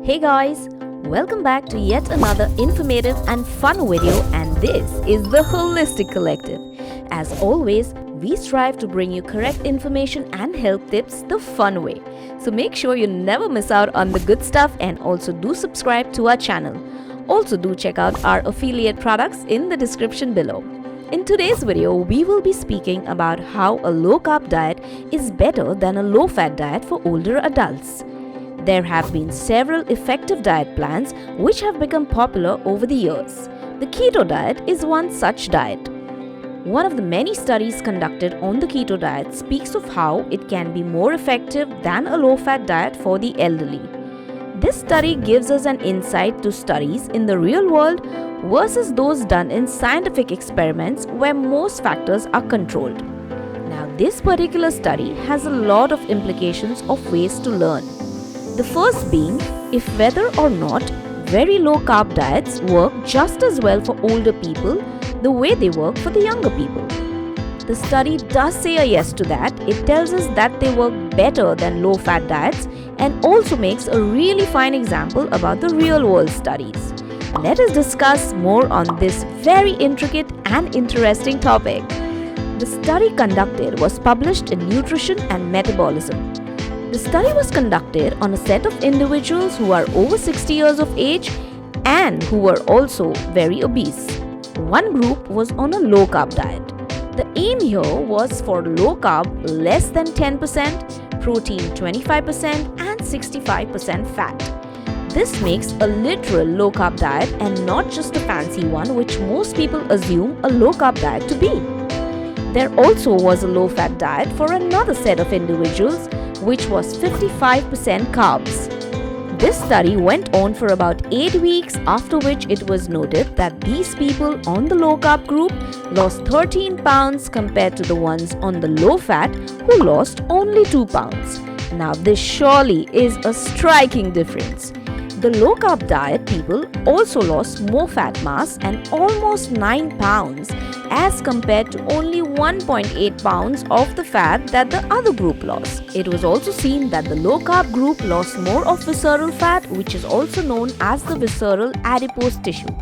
Hey guys, welcome back to yet another informative and fun video, and this is the Holistic Collective. As always, we strive to bring you correct information and health tips the fun way. So make sure you never miss out on the good stuff, and also do subscribe to our channel. Also do check out our affiliate products in the description below. In today's video, we will be speaking about how a low-carb diet is better than a low-fat diet for older adults. There have been several effective diet plans which have become popular over the years. The keto diet is one such diet. One of the many studies conducted on the keto diet speaks of how it can be more effective than a low-fat diet for the elderly. This study gives us an insight to studies in the real world versus those done in scientific experiments where most factors are controlled. Now, this particular study has a lot of implications of ways to learn. The first being if whether or not very low carb diets work just as well for older people the way they work for the younger people. The study does say a yes to that. It tells us that they work better than low fat diets and also makes a really fine example about the real world studies. Let us discuss more on this very intricate and interesting topic. The study conducted was published in Nutrition and Metabolism. The study was conducted on a set of individuals who are over 60 years of age and who were also very obese. One group was on a low carb diet. The aim here was for low carb less than 10%, protein 25% and 65% fat. This makes a literal low carb diet and not just a fancy one which most people assume a low carb diet to be. There also was a low fat diet for another set of individuals which was 55% carbs. This study went on for about 8 weeks, after which it was noted that these people on the low carb group lost 13 pounds compared to the ones on the low fat who lost only 2 pounds. Now this surely is a striking difference. The low carb diet people also lost more fat mass and almost 9 pounds as compared to only 1.8 pounds of the fat that the other group lost. It was also seen that the low carb group lost more of visceral fat, which is also known as the visceral adipose tissue.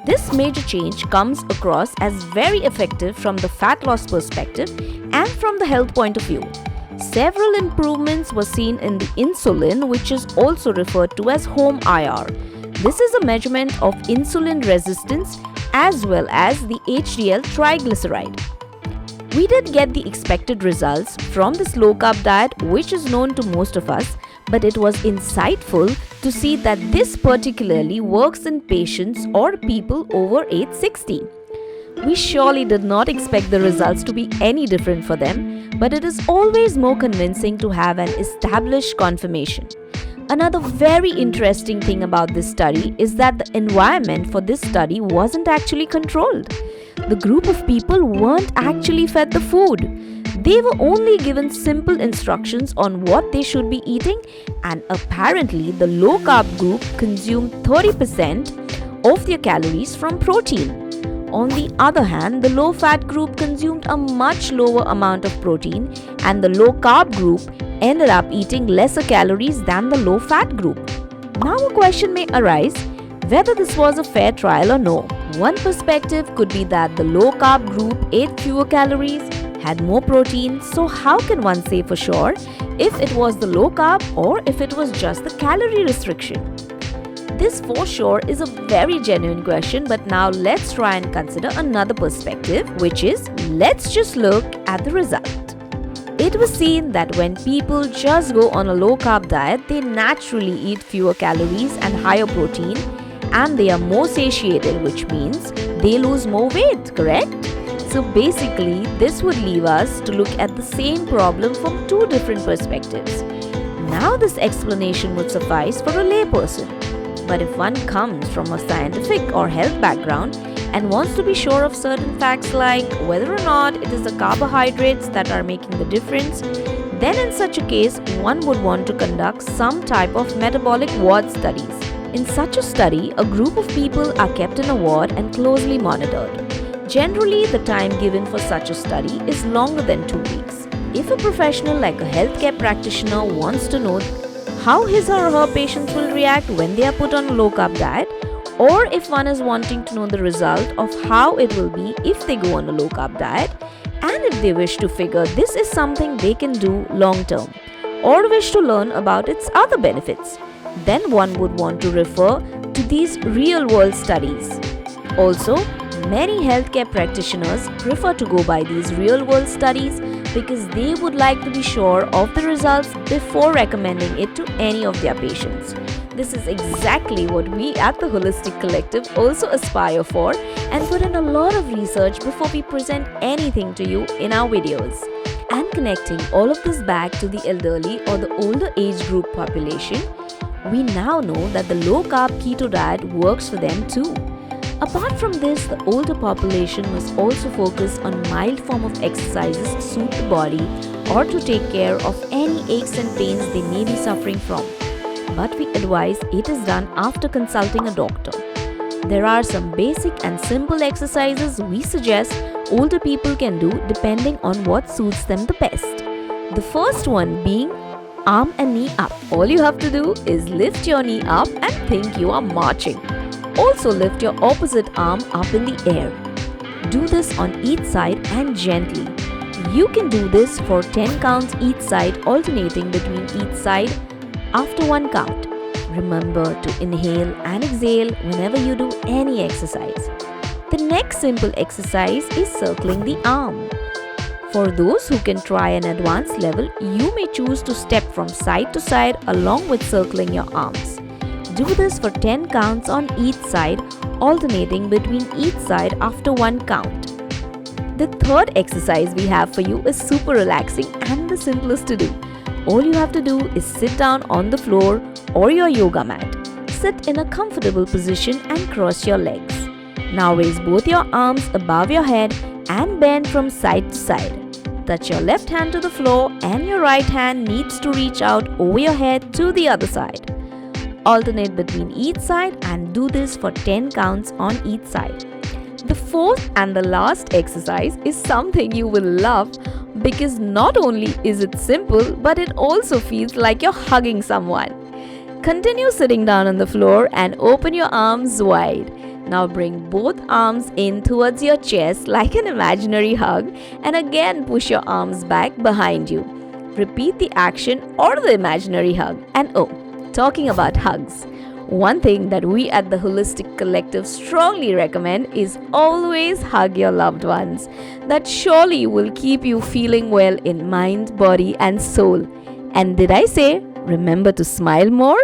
This major change comes across as very effective from the fat loss perspective and from the health point of view. Several improvements were seen in the insulin, which is also referred to as home IR. This is a measurement of insulin resistance as well as the HDL triglyceride. We did get the expected results from this low carb diet, which is known to most of us, but it was insightful to see that this particularly works in patients or people over age 60. We surely did not expect the results to be any different for them, but it is always more convincing to have an established confirmation. Another very interesting thing about this study is that the environment for this study wasn't actually controlled. The group of people weren't actually fed the food. They were only given simple instructions on what they should be eating, and apparently the low carb group consumed 30% of their calories from protein. On the other hand, the low-fat group consumed a much lower amount of protein, and the low-carb group ended up eating lesser calories than the low-fat group. Now a question may arise whether this was a fair trial or no. One perspective could be that the low-carb group ate fewer calories, had more protein, so how can one say for sure if it was the low-carb or if it was just the calorie restriction? This for sure is a very genuine question, but now let's try and consider another perspective, which is let's just look at the result. It was seen that when people just go on a low carb diet, they naturally eat fewer calories and higher protein, and they are more satiated, which means they lose more weight, correct? So basically, this would leave us to look at the same problem from two different perspectives. Now this explanation would suffice for a layperson. But if one comes from a scientific or health background and wants to be sure of certain facts like whether or not it is the carbohydrates that are making the difference, then in such a case, one would want to conduct some type of metabolic ward studies. In such a study, a group of people are kept in a ward and closely monitored. Generally, the time given for such a study is longer than 2 weeks. If a professional like a healthcare practitioner wants to know how his or her patients will react when they are put on a low carb diet, or if one is wanting to know the result of how it will be if they go on a low carb diet, and if they wish to figure this is something they can do long term, or wish to learn about its other benefits, then one would want to refer to these real world studies. Also, many healthcare practitioners prefer to go by these real world studies because they would like to be sure of the results before recommending it to any of their patients. This is exactly what we at the Holistic Collective also aspire for and put in a lot of research before we present anything to you in our videos. And connecting all of this back to the elderly or the older age group population, we now know that the low carb keto diet works for them too. Apart from this, the older population must also focus on mild form of exercises to suit the body or to take care of any aches and pains they may be suffering from. But we advise it is done after consulting a doctor. There are some basic and simple exercises we suggest older people can do depending on what suits them the best. The first one being arm and knee up. All you have to do is lift your knee up and think you are marching. Also lift your opposite arm up in the air. Do this on each side and gently. You can do this for 10 counts each side, alternating between each side after one count. Remember to inhale and exhale whenever you do any exercise. The next simple exercise is circling the arm. For those who can try an advanced level, you may choose to step from side to side along with circling your arms. Do this for 10 counts on each side, alternating between each side after one count. The third exercise we have for you is super relaxing and the simplest to do. All you have to do is sit down on the floor or your yoga mat. Sit in a comfortable position and cross your legs. Now raise both your arms above your head and bend from side to side. Touch your left hand to the floor and your right hand needs to reach out over your head to the other side. Alternate between each side and do this for 10 counts on each side. The fourth and the last exercise is something you will love because not only is it simple, but it also feels like you're hugging someone. Continue sitting down on the floor and open your arms wide. Now bring both arms in towards your chest like an imaginary hug and again push your arms back behind you. Repeat the action or the imaginary hug. And talking about hugs, one thing that we at the Holistic Collective strongly recommend is always hug your loved ones. That surely will keep you feeling well in mind, body and soul. And did I say, remember to smile more?